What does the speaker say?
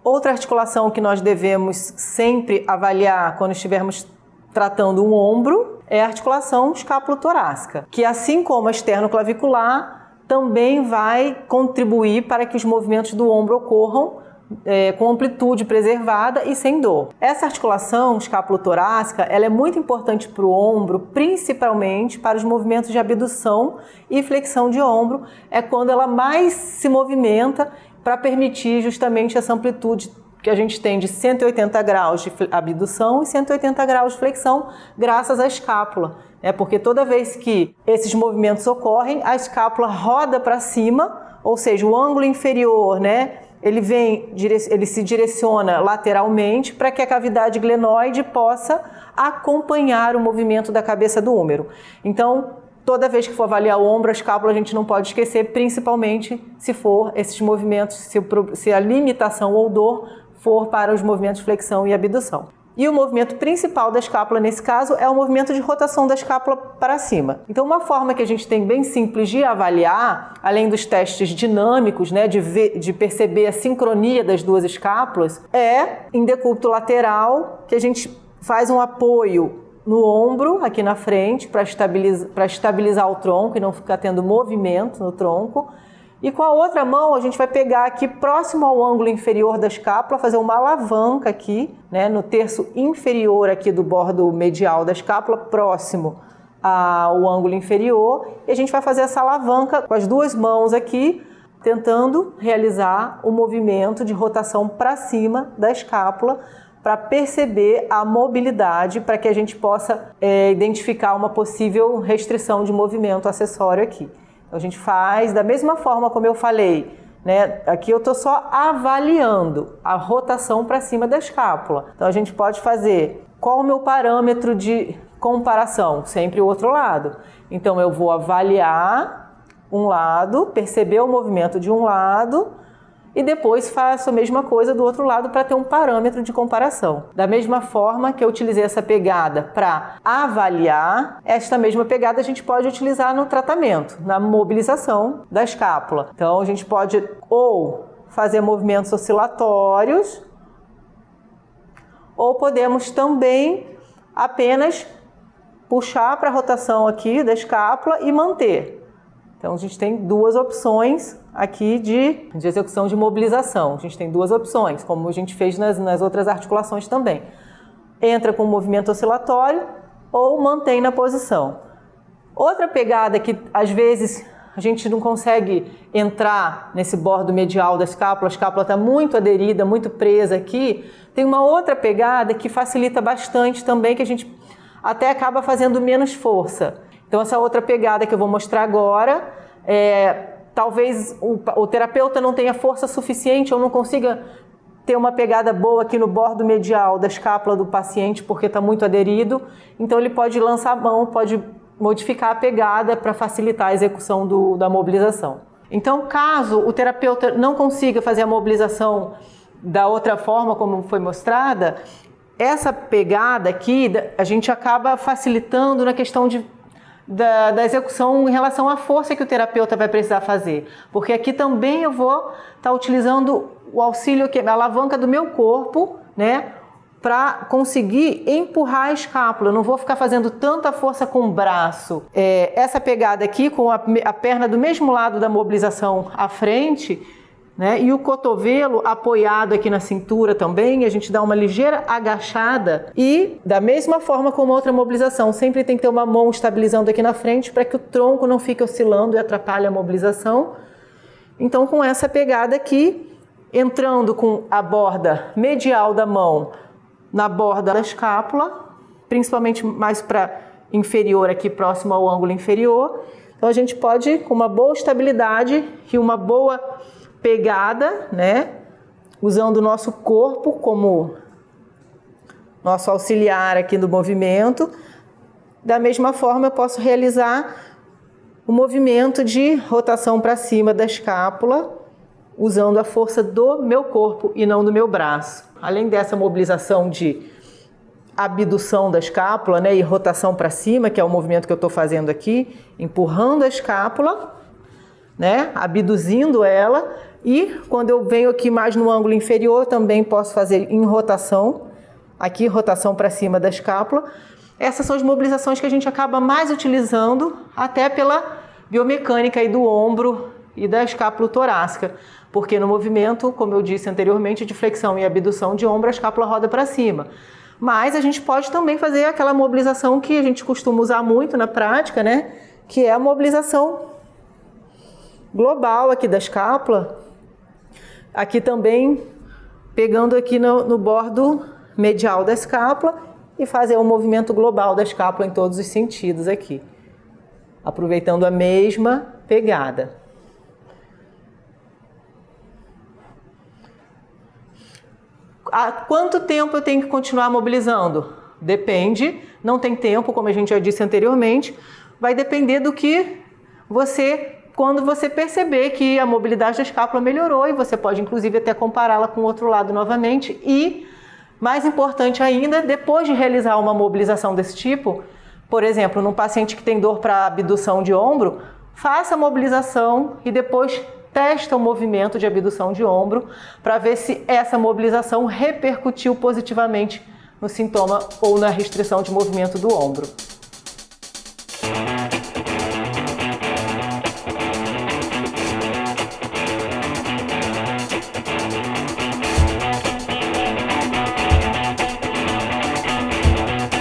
Outra articulação que nós devemos sempre avaliar quando estivermos tratando um ombro é a articulação escápulo-torácica, que assim como a externo-clavicular, também vai contribuir para que os movimentos do ombro ocorram com amplitude preservada e sem dor. Essa articulação escápulo-torácica, ela é muito importante para o ombro, principalmente para os movimentos de abdução e flexão de ombro, é quando ela mais se movimenta para permitir justamente essa amplitude que a gente tem de 180 graus de abdução e 180 graus de flexão, graças à escápula. Porque toda vez que esses movimentos ocorrem, a escápula roda para cima, ou seja, o ângulo inferior, ele se direciona lateralmente para que a cavidade glenoide possa acompanhar o movimento da cabeça do húmero. Então, toda vez que for avaliar o ombro, a escápula, a gente não pode esquecer, principalmente se for esses movimentos, se a limitação ou dor for para os movimentos de flexão e abdução. E o movimento principal da escápula, nesse caso, é o movimento de rotação da escápula para cima. Então, uma forma que a gente tem bem simples de avaliar, além dos testes dinâmicos, de perceber a sincronia das duas escápulas, é em decúbito lateral, que a gente faz um apoio no ombro, aqui na frente, para estabilizar o tronco e não ficar tendo movimento no tronco. E com a outra mão a gente vai pegar aqui próximo ao ângulo inferior da escápula, fazer uma alavanca aqui, no terço inferior aqui do bordo medial da escápula, próximo ao ângulo inferior. E a gente vai fazer essa alavanca com as duas mãos aqui, tentando realizar o movimento de rotação para cima da escápula, para perceber a mobilidade, para que a gente possa identificar uma possível restrição de movimento acessório aqui. Então, a gente faz da mesma forma como eu falei, aqui eu estou só avaliando a rotação para cima da escápula. Então, a gente pode fazer qual o meu parâmetro de comparação? Sempre o outro lado. Então, eu vou avaliar um lado, perceber o movimento de um lado e depois faço a mesma coisa do outro lado para ter um parâmetro de comparação. Da mesma forma que eu utilizei essa pegada para avaliar, esta mesma pegada a gente pode utilizar no tratamento, na mobilização da escápula. Então a gente pode ou fazer movimentos oscilatórios, ou podemos também apenas puxar para a rotação aqui da escápula e manter. Então, a gente tem duas opções aqui de execução de mobilização. A gente tem duas opções, como a gente fez nas outras articulações também. Entra com movimento oscilatório ou mantém na posição. Outra pegada que, às vezes, a gente não consegue entrar nesse bordo medial da escápula, a escápula está muito aderida, muito presa aqui. Tem uma outra pegada que facilita bastante também, que a gente até acaba fazendo menos força. Então, essa outra pegada que eu vou mostrar agora, talvez o terapeuta não tenha força suficiente ou não consiga ter uma pegada boa aqui no bordo medial da escápula do paciente porque está muito aderido. Então, ele pode lançar a mão, pode modificar a pegada para facilitar a execução da mobilização. Então, caso o terapeuta não consiga fazer a mobilização da outra forma como foi mostrada, essa pegada aqui a gente acaba facilitando na questão da execução em relação à força que o terapeuta vai precisar fazer. Porque aqui também eu vou estar utilizando o auxílio, a alavanca do meu corpo, para conseguir empurrar a escápula. Eu não vou ficar fazendo tanta força com o braço. Essa pegada aqui, com a perna do mesmo lado da mobilização à frente, e o cotovelo apoiado aqui na cintura também, a gente dá uma ligeira agachada e da mesma forma como outra mobilização, sempre tem que ter uma mão estabilizando aqui na frente para que o tronco não fique oscilando e atrapalhe a mobilização. Então, com essa pegada aqui, entrando com a borda medial da mão na borda da escápula, principalmente mais para inferior aqui, próximo ao ângulo inferior. Então, a gente pode, com uma boa estabilidade e uma boa pegada, usando o nosso corpo como nosso auxiliar aqui do movimento. Da mesma forma, eu posso realizar o movimento de rotação para cima da escápula, usando a força do meu corpo e não do meu braço. Além dessa mobilização de abdução da escápula, e rotação para cima, que é o movimento que eu estou fazendo aqui, empurrando a escápula, né, abduzindo ela, e quando eu venho aqui mais no ângulo inferior, também posso fazer em rotação, aqui rotação para cima da escápula. Essas são as mobilizações que a gente acaba mais utilizando, até pela biomecânica aí do ombro e da escápula torácica, porque no movimento, como eu disse anteriormente, de flexão e abdução de ombro, a escápula roda para cima. Mas a gente pode também fazer aquela mobilização que a gente costuma usar muito na prática, né? Que é a mobilização global aqui da escápula. Aqui também, pegando aqui no bordo medial da escápula e fazer um movimento global da escápula em todos os sentidos aqui. Aproveitando a mesma pegada. Há quanto tempo eu tenho que continuar mobilizando? Depende, não tem tempo, como a gente já disse anteriormente, vai depender do que quando você perceber que a mobilidade da escápula melhorou, e você pode inclusive até compará-la com o outro lado novamente. E, mais importante ainda, depois de realizar uma mobilização desse tipo, por exemplo, num paciente que tem dor para abdução de ombro, faça a mobilização e depois testa o movimento de abdução de ombro para ver se essa mobilização repercutiu positivamente no sintoma ou na restrição de movimento do ombro.